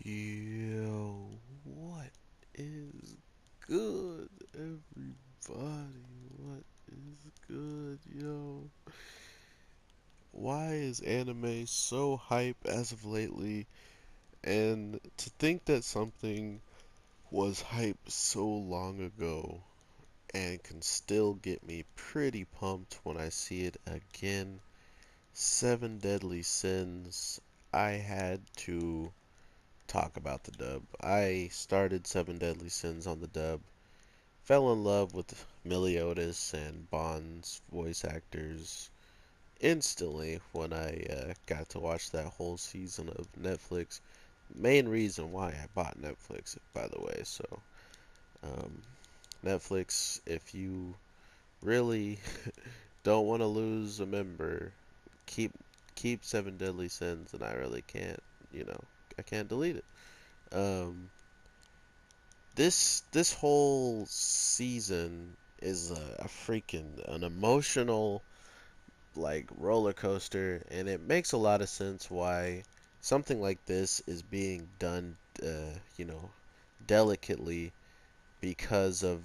Yo, what is good, everybody? What is good, yo? Why is anime so hype as of lately? And to think that something was hype so long ago and can still get me pretty pumped when I see it again. Seven Deadly Sins. I had to talk about the dub. I started Seven Deadly Sins on the dub. Fell in love with Meliodas and Bond's voice actors instantly when I got to watch that whole season of Netflix. Main reason why I bought Netflix, by the way. So, um, Netflix, if you really don't want to lose a member, keep keep Seven Deadly Sins, and I really can't, I can't delete it. Um, this whole season is a freaking an emotional like roller coaster, and it makes a lot of sense why something like this is being done, you know, delicately because of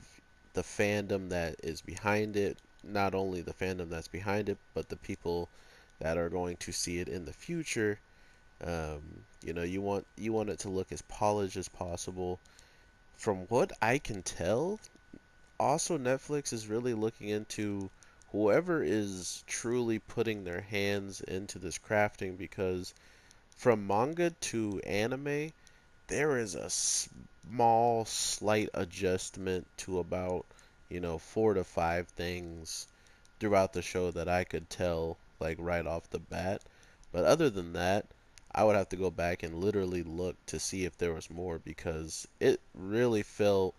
the fandom that is behind it. Not only the fandom that's behind it, but the people that are going to see it in the future. You want it to look as polished as possible. From what I can tell, also Netflix is really looking into whoever is truly putting their hands into this crafting, because from manga to anime, there is a small, slight adjustment to about, 4 to 5 things throughout the show that I could tell, like right off the bat. But other than that, I would have to go back and literally look to see if there was more, because it really felt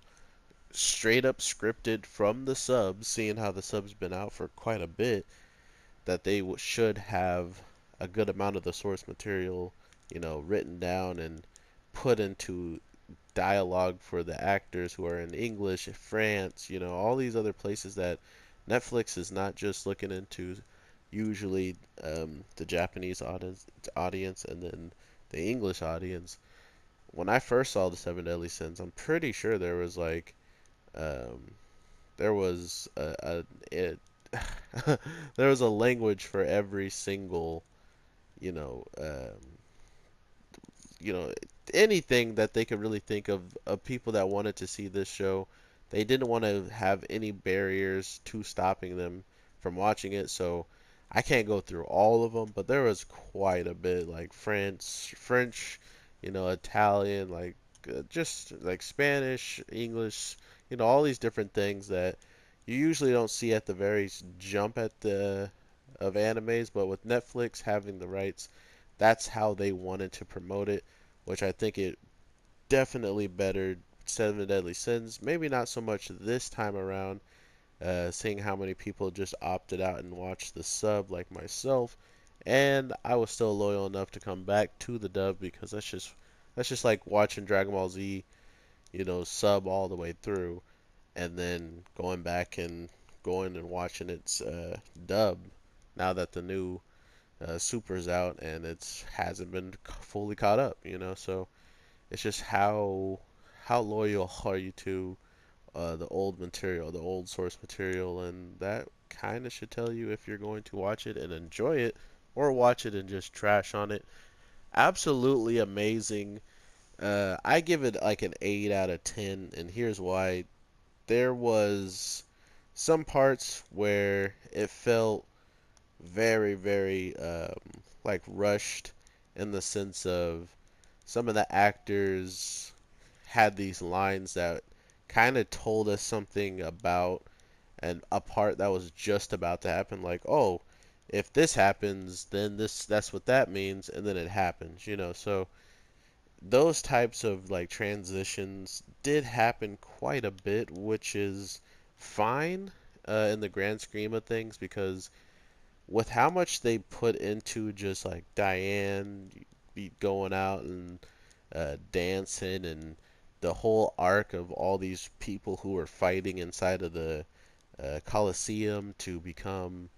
straight up scripted from the subs, seeing how the subs been out for quite a bit, that they should have a good amount of the source material, written down and put into dialogue for the actors who are in English, France, all these other places that Netflix is not just looking into. Usually, the Japanese audience and then the English audience. When I first saw the Seven Deadly Sins, I'm pretty sure there was like um, there was it, there was a language for every single, you know, um, you know, anything that they could really think of people that wanted to see this show. They didn't want to have any barriers to stopping them from watching it, so I can't go through all of them, but there was quite a bit, like French, Italian, like just like Spanish, English, all these different things that you usually don't see at the very jump at the of animes, but with Netflix having the rights, that's how they wanted to promote it, which I think it definitely bettered Seven Deadly Sins. Maybe not so much this time around, seeing how many people just opted out and watched the sub like myself, and I was still loyal enough to come back to the dub, because that's just like watching Dragon Ball Z, sub all the way through, and then going back and going and watching its dub now that the new Super's out and it hasn't been fully caught up, So it's just how loyal are you to the old material, the old source material, and that kind of should tell you if you're going to watch it and enjoy it, or watch it and just trash on it. Absolutely amazing. I give it like an 8 out of 10, and here's why. There was some parts where it felt very, very like rushed, in the sense of some of the actors had these lines that kind of told us something about a part that was just about to happen. Like, oh, if this happens, then that's what that means, and then it happens, So those types of like transitions did happen quite a bit, which is fine in the grand scheme of things, because with how much they put into just like Diane be going out and dancing, and the whole arc of all these people who were fighting inside of the Coliseum to become,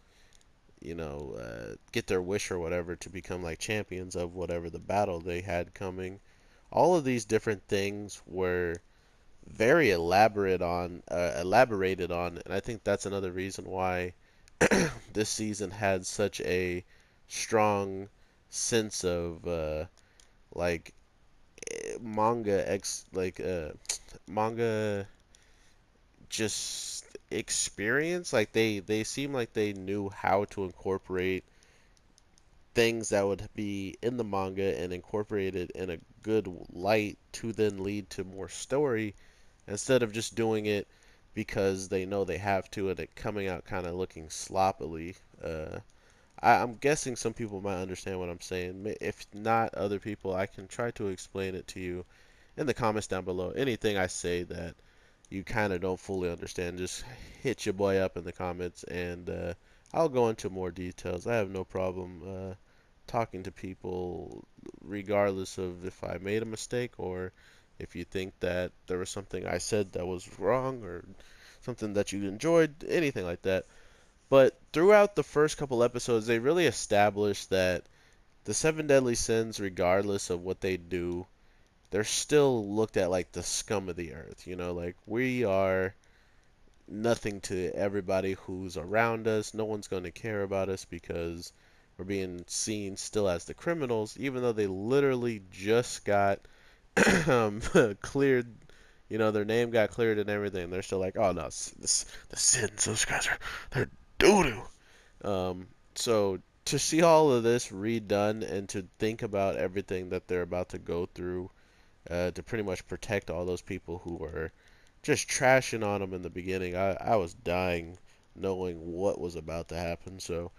get their wish or whatever, to become like champions of whatever the battle they had coming. all of these different things were very elaborated on, and I think that's another reason why this season had such a strong sense of like manga manga just experience. Like they seem like they knew how to incorporate things that would be in the manga and incorporate it in a good light to then lead to more story instead of just doing it because they know they have to and it coming out kind of looking sloppily. I'm guessing some people might understand what I'm saying. If not other people, I can try to explain it to you in the comments down below. Anything I say that you kind of don't fully understand, just hit your boy up in the comments and I'll go into more details. I have no problem talking to people regardless of if I made a mistake or if you think that there was something I said that was wrong or something that you enjoyed, anything like that. But throughout the first couple episodes, they really established that the seven deadly sins, regardless of what they do, they're still looked at like the scum of the earth. You know, like we are nothing to everybody who's around us. No one's going to care about us because we're being seen still as the criminals, even though they literally just got cleared. You know, their name got cleared and everything. They're still like, oh no, the sins. Those guys are they're doo doo. So to see all of this redone and to think about everything that they're about to go through to pretty much protect all those people who were just trashing on them in the beginning, I was dying knowing what was about to happen. So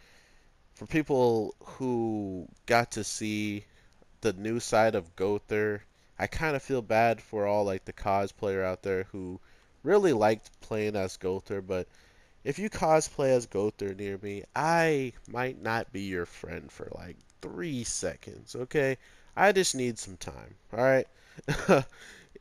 for people who got to see the new side of Gother, I kind of feel bad for all like the cosplayer out there who really liked playing as Gother, but if you cosplay as Gother near me, I might not be your friend for like 3 seconds, okay? I just need some time, alright?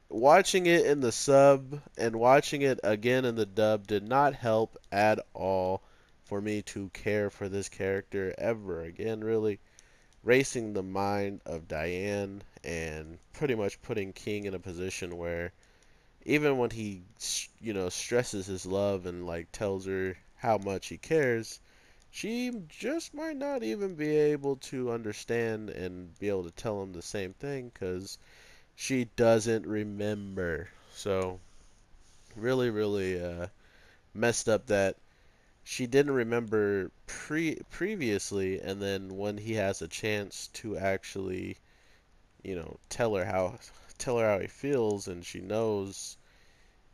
Watching it in the sub and watching it again in the dub did not help at all for me to care for this character ever again, really. Racing the mind of Diane and pretty much putting King in a position where even when he, stresses his love and like tells her how much he cares, she just might not even be able to understand and be able to tell him the same thing because she doesn't remember. So really, really messed up that she didn't remember previously, and then when he has a chance to actually, tell her how he feels, and she knows,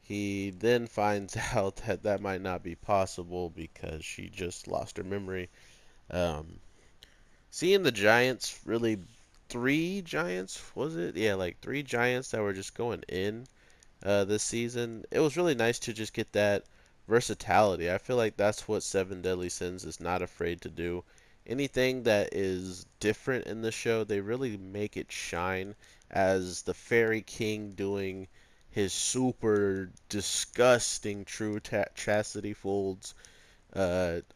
he then finds out that that might not be possible because she just lost her memory. Um, Seeing the Giants, really, three Giants, was it? Yeah, like three Giants that were just going in this season. It was really nice to just get that versatility. I feel like that's what Seven Deadly Sins is not afraid to do. Anything that is different in the show, they really make it shine. As the Fairy King doing his super disgusting true chastity folds,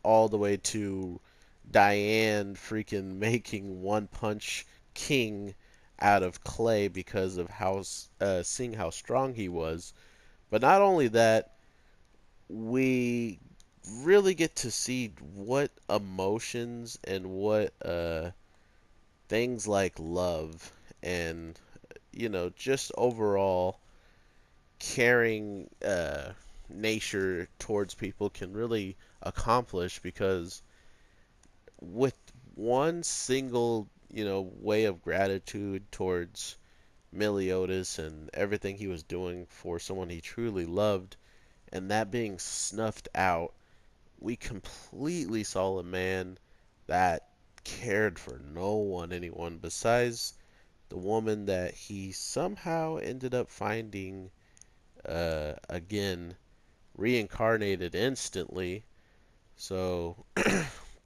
all the way to Diane freaking making One Punch King out of clay because of seeing how strong he was. But not only that, we really get to see what emotions and what things like love and just overall caring nature towards people can really accomplish because with one single way of gratitude towards Meliodas and everything he was doing for someone he truly loved, and that being snuffed out, we completely saw a man that cared for anyone besides the woman that he somehow ended up finding again, reincarnated instantly. So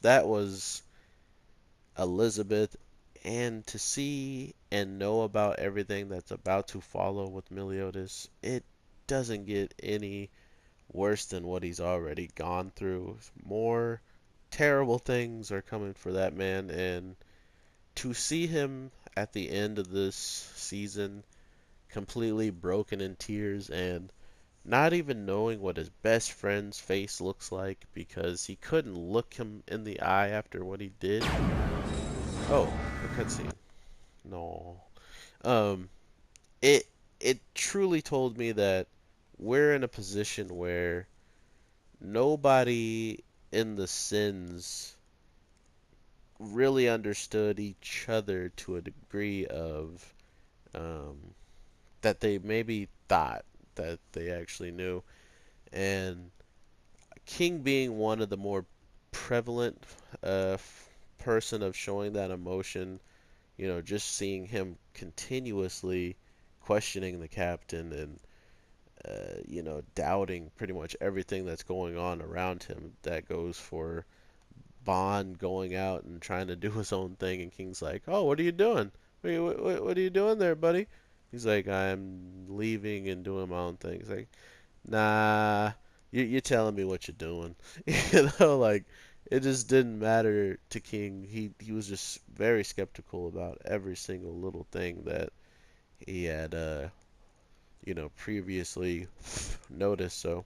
that was Elizabeth, and to see and know about everything that's about to follow with Meliodas, it doesn't get any worse than what he's already gone through. More terrible things are coming for that man, and to see him at the end of this season completely broken in tears and not even knowing what his best friend's face looks like because he couldn't look him in the eye after what he did. Oh, a cutscene. No. Um, it it truly told me that we're in a position where nobody in the sins really understood each other to a degree of um, that they maybe thought that they actually knew. And King being one of the more prevalent person of showing that emotion, just seeing him continuously questioning the captain and doubting pretty much everything that's going on around him. That goes for Bond going out and trying to do his own thing, and King's like, "Oh, what are you doing? What are you doing there, buddy?" He's like, "I'm leaving and doing my own thing." He's like, "Nah, you're telling me what you're doing." Like it just didn't matter to King. He was just very skeptical about every single little thing that he had, previously noticed. So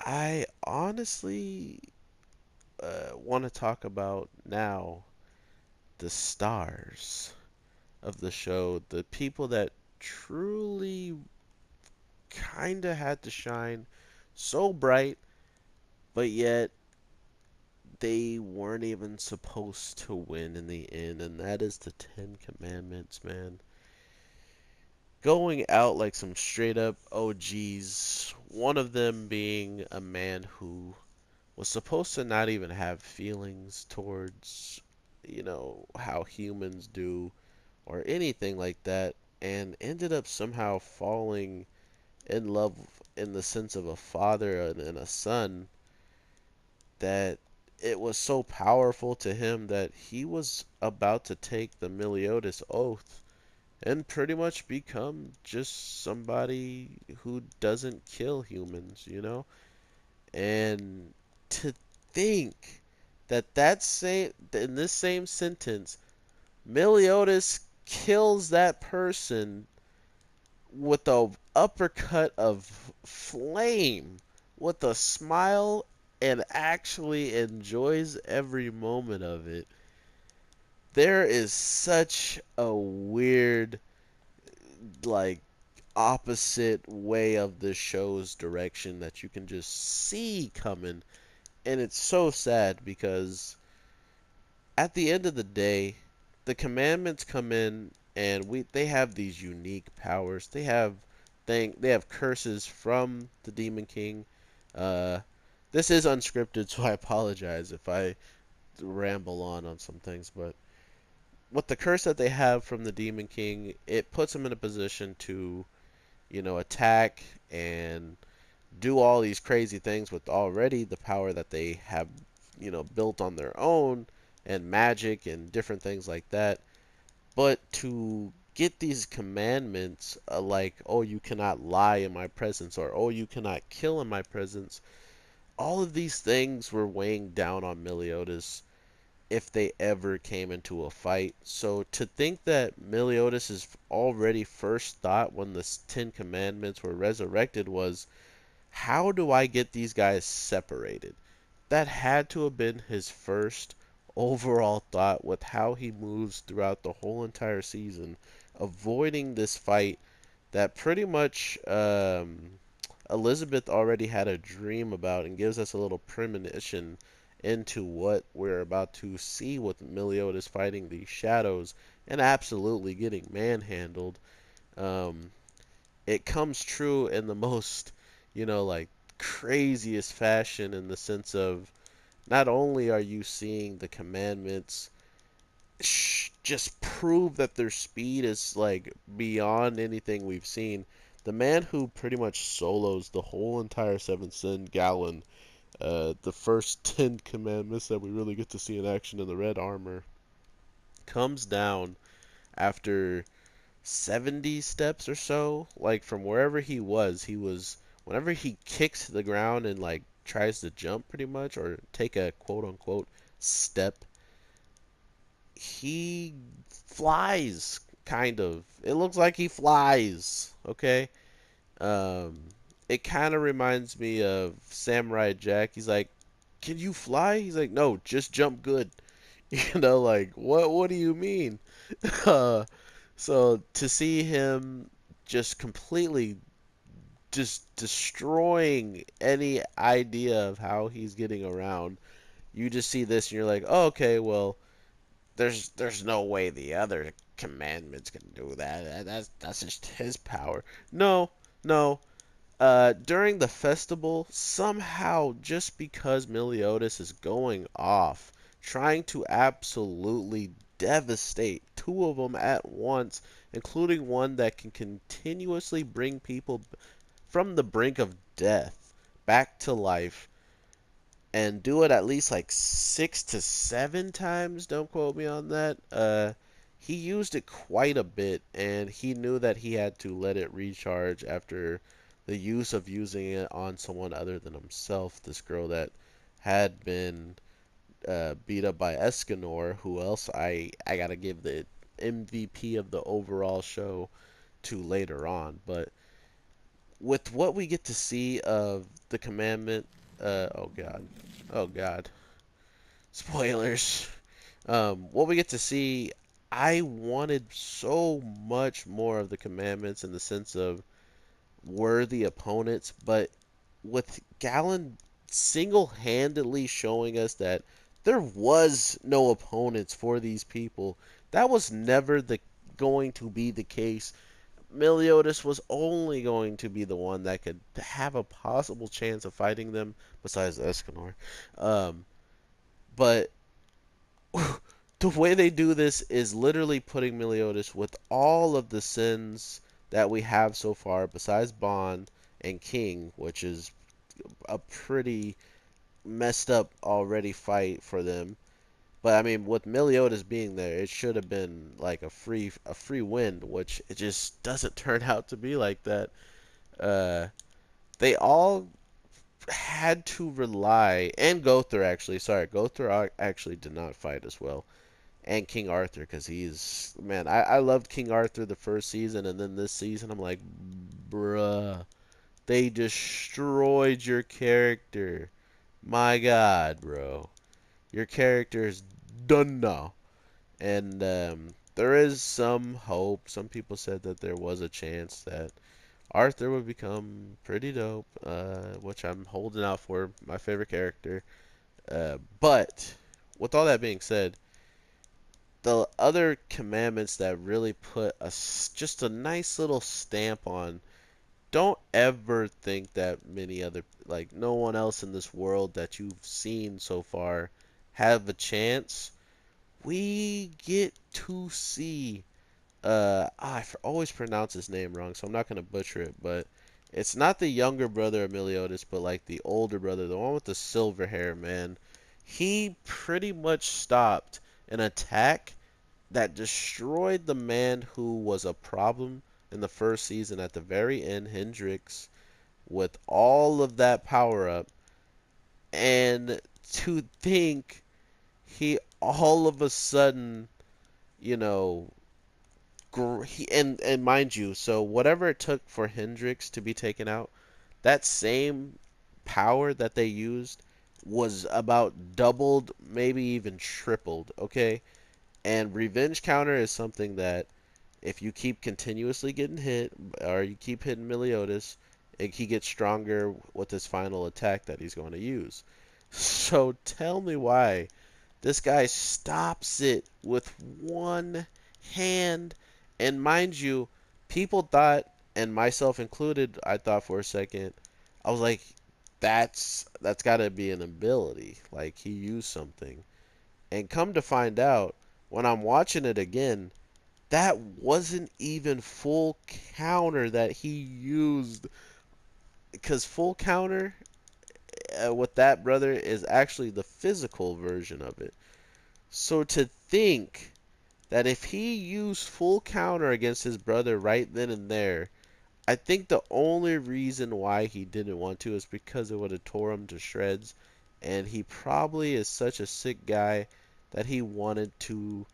I honestly want to talk about now the stars of the show, the people that truly kind of had to shine so bright, but yet they weren't even supposed to win in the end, and that is the Ten Commandments, man. Going out like some straight up OGs, one of them being a man who was supposed to not even have feelings towards, how humans do or anything like that, and ended up somehow falling in love in the sense of a father and a son, that it was so powerful to him that he was about to take the Meliodas oath and pretty much become just somebody who doesn't kill humans. And to think that in this same sentence, Meliodas kills that person with a uppercut of flame, with a smile, and actually enjoys every moment of it. There is such a weird, like, opposite way of the show's direction that you can just see coming. And it's so sad because at the end of the day, the commandments come in and they have these unique powers. They have curses from the Demon King. Uh, this is unscripted, so I apologize if I ramble on some things, but with the curse that they have from the Demon King, it puts them in a position to, attack and do all these crazy things with already the power that they have, built on their own and magic and different things like that. But to get these commandments, like, oh, you cannot lie in my presence, or oh, you cannot kill in my presence, all of these things were weighing down on Meliodas if they ever came into a fight. So to think that Meliodas' already first thought when the Ten Commandments were resurrected was, how do I get these guys separated? That had to have been his first overall thought with how he moves throughout the whole entire season, avoiding this fight that pretty much Elizabeth already had a dream about and gives us a little premonition into what we're about to see with Meliodas fighting these shadows and absolutely getting manhandled. Um, it comes true in the most, like craziest fashion in the sense of not only are you seeing the commandments just prove that their speed is like beyond anything we've seen. The man who pretty much solos the whole entire Seven Sin Gallon, the first 10 commandments that we really get to see in action in the red armor, comes down after 70 steps or so, like from wherever he was, whenever he kicks the ground and like tries to jump pretty much or take a quote unquote step, he flies, kind of. It looks like he flies, okay? Um, it kind of reminds me of Samurai Jack. He's like, "Can you fly?" He's like, "No, just jump good." Like, what do you mean? Uh, so to see him just completely just destroying any idea of how he's getting around, you just see this and you're like, oh, okay, well, there's no way the other commandments can do that. That's just his power. No, no. During the festival, somehow, just because Meliodas is going off, trying to absolutely devastate two of them at once, including one that can continuously bring people from the brink of death back to life, and do it at least like 6 to 7 times. Don't quote me on that. He used it quite a bit, and he knew that he had to let it recharge after the use of using it on someone other than himself. This girl that had been beat up by Escanor, who else I gotta give the MVP of the overall show to later on. But with what we get to see of the commandment, oh god, oh god, spoilers. What we get to see, I wanted so much more of the commandments in the sense of worthy opponents, but with Gallon single-handedly showing us that there was no opponents for these people, that was never the going to be the case. Meliodas was only going to be the one that could have a possible chance of fighting them, besides Escanor. Um, but the way they do this is literally putting Meliodas with all of the sins that we have so far, besides Bond and King, which is a pretty messed up already fight for them. But I mean, with Meliodas being there, it should have been like a free win, which it just doesn't turn out to be like that. Uh, they all had to rely, and Gother actually, sorry, Gother actually did not fight as well, and King Arthur, because he's, man, I loved King Arthur the first season, and then this season I'm like, bruh, they destroyed your character. My God, bro, your character is done now. And there is some hope. Some people said that there was a chance that Arthur would become pretty dope, which I'm holding out for. My favorite character. But with all that being said, the other commandments that really put just a nice little stamp on. Don't ever think that many other, like, no one else in this world that you've seen so far have a chance. We get to see always pronounce his name wrong, so I'm not gonna butcher it, but it's not the younger brother of Meliodas, but like the older brother, the one with the silver hair, man. He pretty much stopped an attack that destroyed the man who was a problem in the first season at the very end, Hendrix, with all of that power up. And to think he all of a sudden, you know, and mind you, so whatever it took for Hendrix to be taken out, that same power that they used was about doubled, maybe even tripled, okay? And revenge counter is something that if you keep continuously getting hit or you keep hitting Meliodas, he gets stronger with his final attack that he's going to use. So tell me why this guy stops it with one hand. And mind you, people thought, and myself included, I thought for a second, I was like, that's got to be an ability. Like he used something. And come to find out, when I'm watching it again, that wasn't even full counter that he used. Because full counter with that brother is actually the physical version of it. So to think that if he used full counter against his brother right then and there, I think the only reason why he didn't want to is because it would have tore him to shreds, and he probably is such a sick guy that he wanted to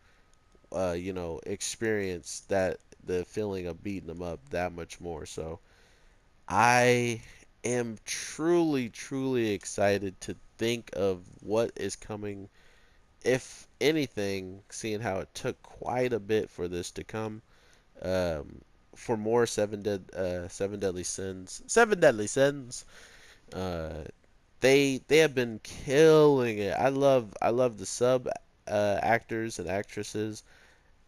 experience that the feeling of beating them up that much more. So I am truly, truly excited to think of what is coming, if anything, seeing how it took quite a bit for this to come. Um, for more Seven Deadly Sins, Seven Deadly Sins. Uh, they have been killing it. I love the sub actors and actresses,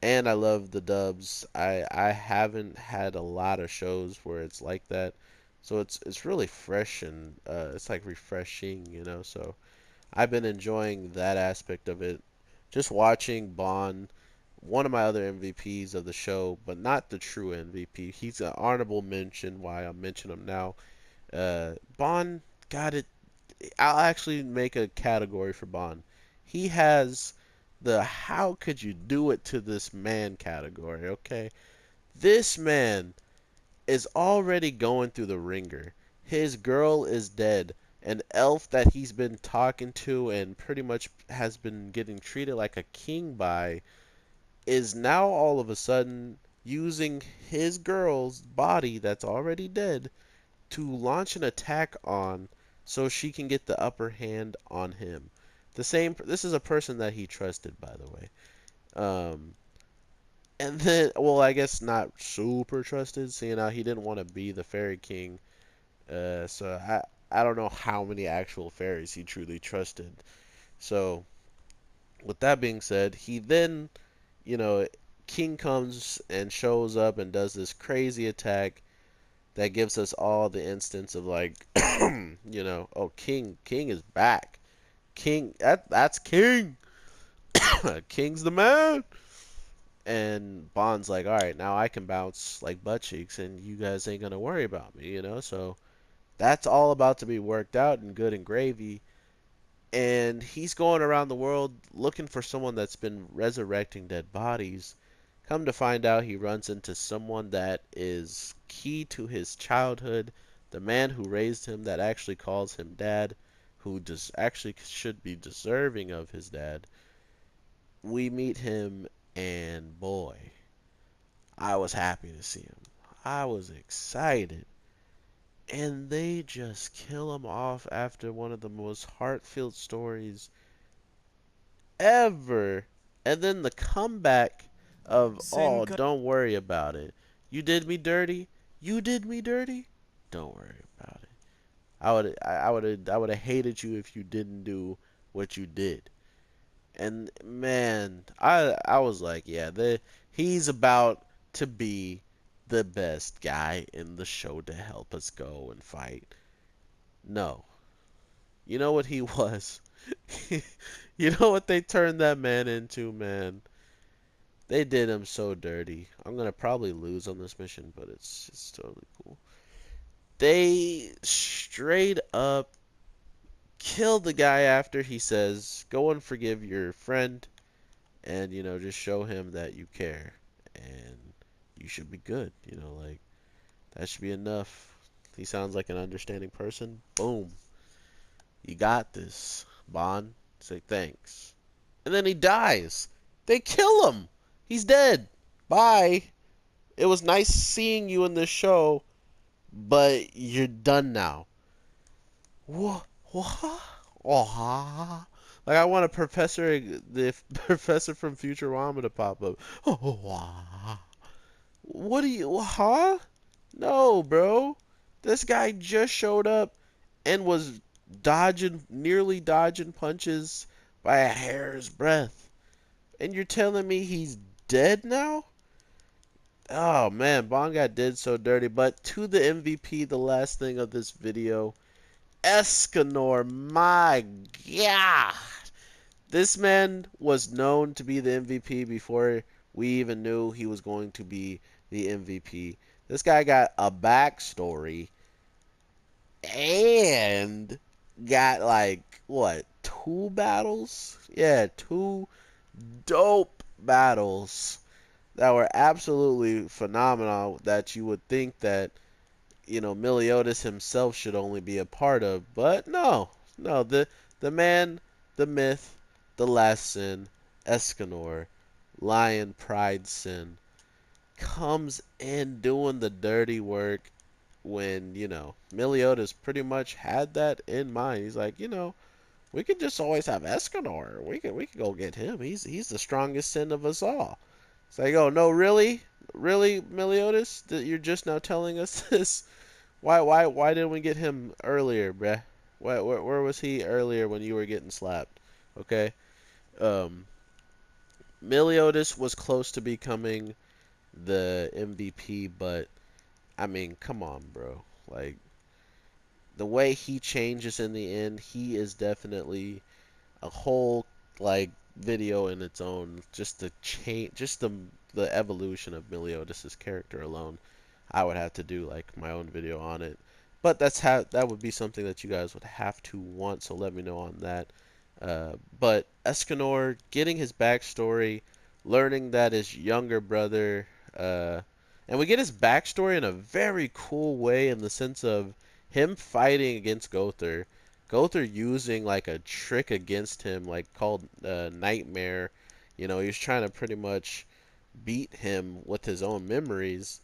and I love the dubs. I haven't had a lot of shows where it's like that, so it's really fresh and it's like refreshing, you know. So I've been enjoying that aspect of it. Just watching Bond, one of my other MVPs of the show, but not the true MVP. He's an honorable mention. Why I mention him now. Bond got it. I'll actually make a category for Bond. He has the how could you do it to this man category, okay? This man is already going through the ringer. His girl is dead. An elf that he's been talking to and pretty much has been getting treated like a king by is now all of a sudden using his girl's body that's already dead to launch an attack on so she can get the upper hand on him. This is a person that he trusted, by the way. Um, and then, well, I guess not super trusted, seeing how he didn't want to be the fairy king. So I don't know how many actual fairies he truly trusted. So with that being said, he then, you know, King comes and shows up and does this crazy attack that gives us all the instance of like, oh, King is back. That's King. King's the man. And Bond's like, all right, now I can bounce like butt cheeks, and you guys ain't gonna worry about me, you know. So that's all about to be worked out and good and gravy. And he's going around the world looking for someone that's been resurrecting dead bodies. Come to find out, he runs into someone that is key to his childhood, the man who raised him that actually calls him dad, who does actually should be deserving of his dad. We meet him, and boy, I was happy to see him. I was excited. And they just kill him off after one of the most heart-filled stories ever. And then the comeback of, oh, don't worry about it. You did me dirty. You did me dirty. Don't worry about it. I would have hated you if you didn't do what you did. And man, I was like, yeah, he's about to be the best guy in the show to help us go and fight. No. You know what he was? You know what they turned that man into, man? They did him so dirty. I'm gonna probably lose on this mission, but it's totally cool. They straight up kill the guy after he says, "Go and forgive your friend," and just show him that you care, and you should be good. Like that should be enough. He sounds like an understanding person. Boom, you got this, Bond. Say thanks, and then he dies. They kill him. He's dead. Bye. It was nice seeing you in this show, but you're done now. What? What? Oh, like I want a professor, the professor from Futurama to pop up. Oh, what do you? Huh? No, bro. This guy just showed up and was nearly dodging punches by a hair's breadth, and you're telling me he's dead now? Oh man, Bond got did so dirty. But to the MVP, the last thing of this video, Escanor, my God. This man was known to be the MVP before we even knew he was going to be the MVP. This guy got a backstory and got like, what, 2 battles? Yeah, 2 dope battles that were absolutely phenomenal that you would think that Meliodas himself should only be a part of, but no, no, the man, the myth, the last sin, Escanor, Lion Pride Sin comes in doing the dirty work when, Meliodas pretty much had that in mind. He's like, we could just always have Escanor. We could go get him. He's the strongest sin of us all. It's like, oh no, really? Really, Meliodas? That you're just now telling us this? Why didn't we get him earlier, bruh? Where was he earlier when you were getting slapped? Okay. Um, Meliodas was close to becoming the MVP, but I mean, come on, bro. Like the way he changes in the end, he is definitely a whole like video in its own. Just the change, just the evolution of Meliodas's character alone. I would have to do like my own video on it. But that would be something that you guys would have to want. So let me know on that. But Escanor getting his backstory, learning that his younger brother, uh, and we get his backstory in a very cool way in the sense of him fighting against Gother. Gother using like a trick against him, like called Nightmare. He was trying to pretty much beat him with his own memories,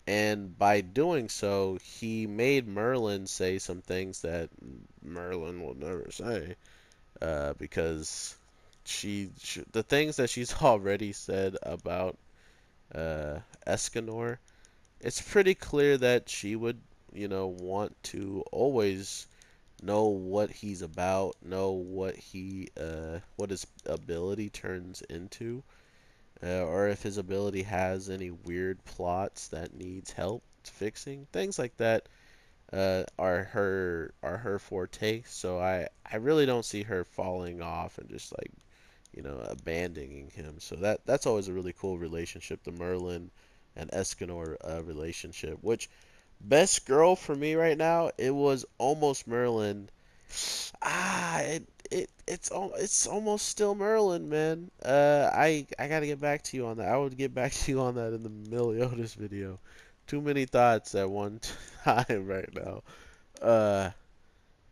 and by doing so, he made Merlin say some things that Merlin will never say, because the things that she's already said about Escanor, it's pretty clear that she would, want to always know what he's about, know what his ability turns into, or if his ability has any weird plots that needs help fixing. Things like that are her forte. So I really don't see her falling off and just like abandoning him. So that's always a really cool relationship, the Merlin and Escanor relationship. Which best girl for me right now, it was almost Merlin. It's almost still Merlin, man. I gotta get back to you on that. I would get back to you on that in the Meliodas video. Too many thoughts at one time right now. Uh,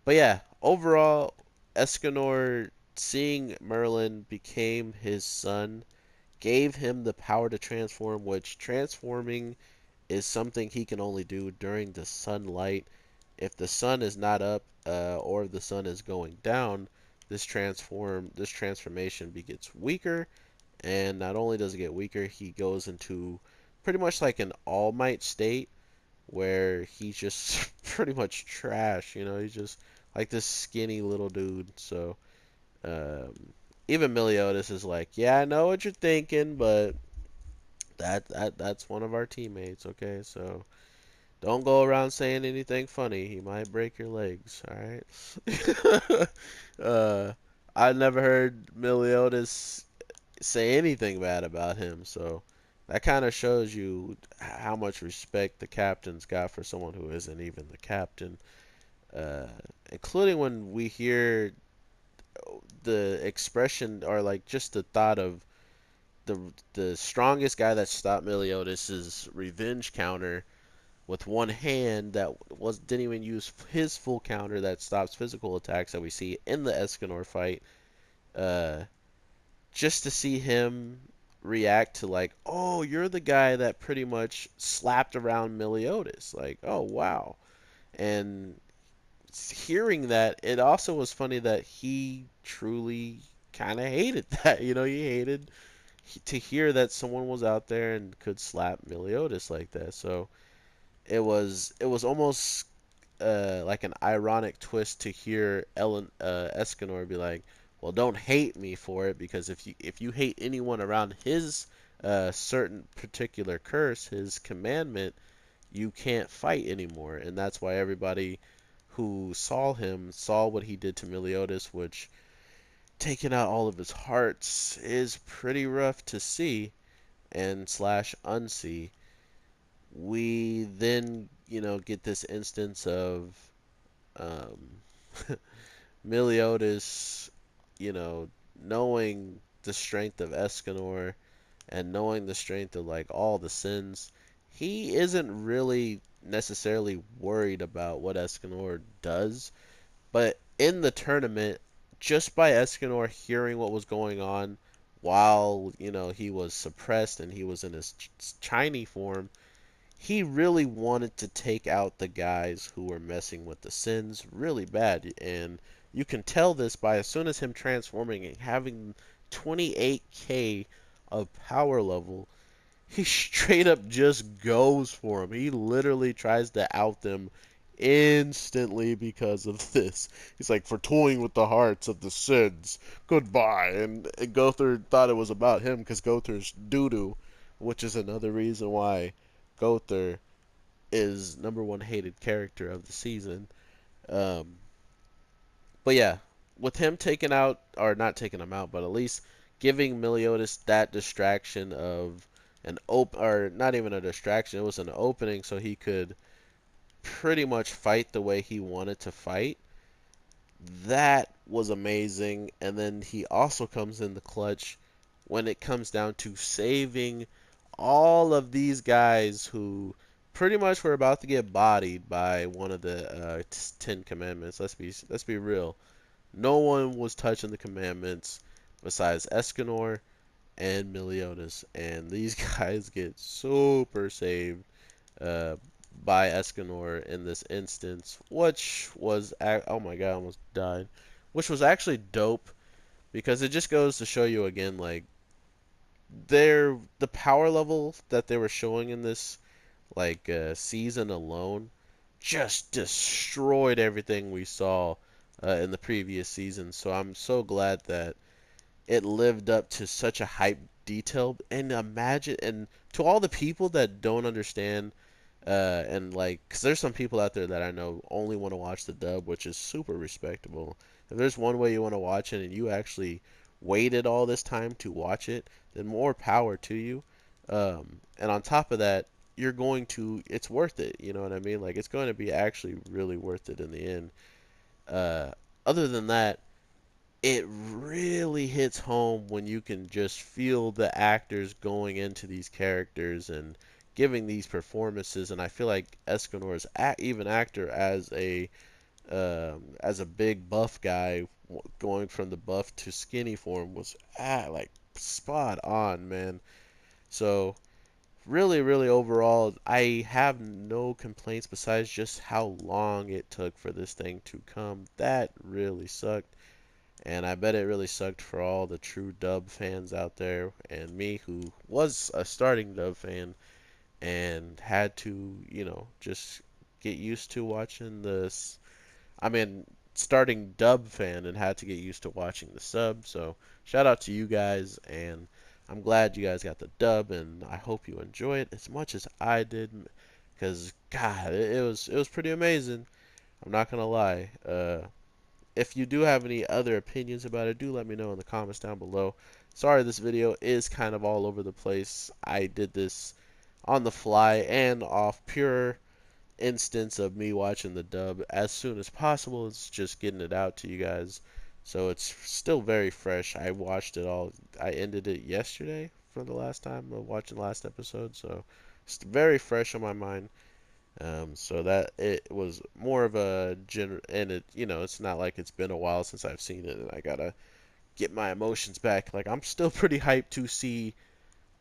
but yeah, overall, Escanor seeing Merlin became his son gave him the power to transform, which transforming is something he can only do during the sunlight. If the sun is not up, or if the sun is going down, this transformation gets weaker, and not only does it get weaker, he goes into pretty much like an All Might state where he's just pretty much trash. He's just like this skinny little dude. So um, even Meliodas is like, yeah, I know what you're thinking, but that's one of our teammates. Okay, so don't go around saying anything funny. He might break your legs. All right. I never heard Meliodas say anything bad about him, so that kind of shows you how much respect the captain's got for someone who isn't even the captain. Uh, Including when we hear the expression or like just the thought of the the strongest guy that stopped Meliodas' revenge counter with one hand that didn't even use his full counter that stops physical attacks that we see in the Escanor fight. Uh, just to see him react to like, oh, you're the guy that pretty much slapped around Meliodas. Like, oh wow. And hearing that, it also was funny that he truly kind of hated that. He hated to hear that someone was out there and could slap Meliodas like that. So it was almost like an ironic twist to hear Escanor be like, "Well, don't hate me for it because if you hate anyone around his certain particular curse, his commandment, you can't fight anymore." And that's why everybody who saw him saw what he did to Meliodas, which taking out all of his hearts is pretty rough to see and slash unsee. We then, get this instance of um, Meliodas, you know, knowing the strength of Escanor and knowing the strength of like all the sins, he isn't really necessarily worried about what Escanor does. But in the tournament, just by Escanor hearing what was going on, while, he was suppressed and he was in his shiny form, he really wanted to take out the guys who were messing with the sins really bad. And you can tell this by as soon as him transforming and having 28k of power level, he straight up just goes for him. He literally tries to out them instantly because of this. He's like, for toying with the hearts of the Sids, goodbye. And Gother thought it was about him because Gother's doo-doo, which is another reason why Gother is number one hated character of the season. Um, but yeah, with him taking out, or not taking him out, but at least giving Meliodas that distraction of or not even a distraction, it was an opening so he could pretty much fight the way he wanted to fight. That was amazing. And then he also comes in the clutch when it comes down to saving all of these guys who pretty much were about to get bodied by one of the Ten Commandments. Let's be real. No one was touching the commandments besides Escanor and Meliodas, and these guys get super saved uh, by Escanor in this instance, which was oh my god, I almost died. Which was actually dope because it just goes to show you again, like the power level that they were showing in this season alone just destroyed everything we saw in the previous season. So I'm so glad that it lived up to such a hype detail. And imagine, and to all the people that don't understand, and like, because there's some people out there that I know only want to watch the dub, which is super respectable. If there's one way you want to watch it and you actually waited all this time to watch it, then more power to you. And on top of that, it's worth it. You know what I mean? Like, it's going to be actually really worth it in the end. Uh, Other than that, it really hits home when you can just feel the actors going into these characters and giving these performances. And I feel like Escanor's even actor as a big buff guy going from the buff to skinny form was like spot on, man. So really, really overall, I have no complaints besides just how long it took for this thing to come. That really sucked. And I bet it really sucked for all the true dub fans out there and me who was a starting dub fan and had to, just get used to watching this. I mean, starting dub fan and had to get used to watching the sub. So shout out to you guys, and I'm glad you guys got the dub, and I hope you enjoy it as much as I did, because God, it was pretty amazing. I'm not gonna lie. If you do have any other opinions about it, do let me know in the comments down below. Sorry this video is kind of all over the place. I did this on the fly and off pure instance of me watching the dub as soon as possible. It's just getting it out to you guys. So it's still very fresh. I watched it all. I ended it yesterday for the last time of watching the last episode. So it's very fresh on my mind. So that it was more of a and it's not like it's been a while since I've seen it, and I gotta get my emotions back. Like, I'm still pretty hyped to see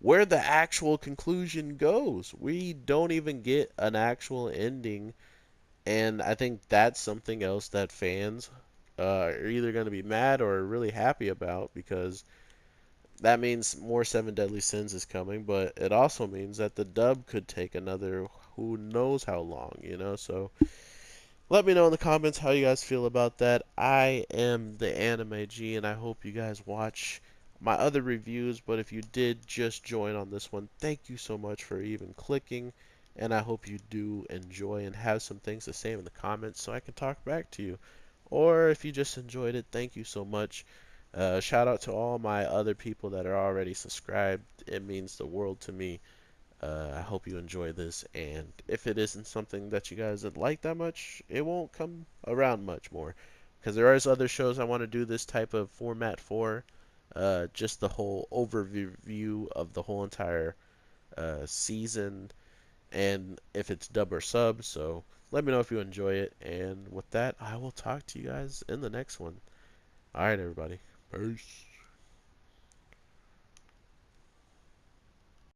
where the actual conclusion goes. We don't even get an actual ending, and I think that's something else that fans are either going to be mad or really happy about, because that means more Seven Deadly Sins is coming, but it also means that the dub could take another who knows how long. So let me know in the comments how you guys feel about that. I am the Anime G, and I hope you guys watch my other reviews, but if you did just join on this one, thank you so much for even clicking, and I hope you do enjoy and have some things to say in the comments so I can talk back to you. Or if you just enjoyed it, thank you so much. Shout out to all my other people that are already subscribed. It means the world to me. I hope you enjoy this, and if it isn't something that you guys would like that much, it won't come around much more. Because there is other shows I want to do this type of format for. Just the whole overview of the whole entire season, and if it's dub or sub. So let me know if you enjoy it, and with that, I will talk to you guys in the next one. Alright, everybody. Peace.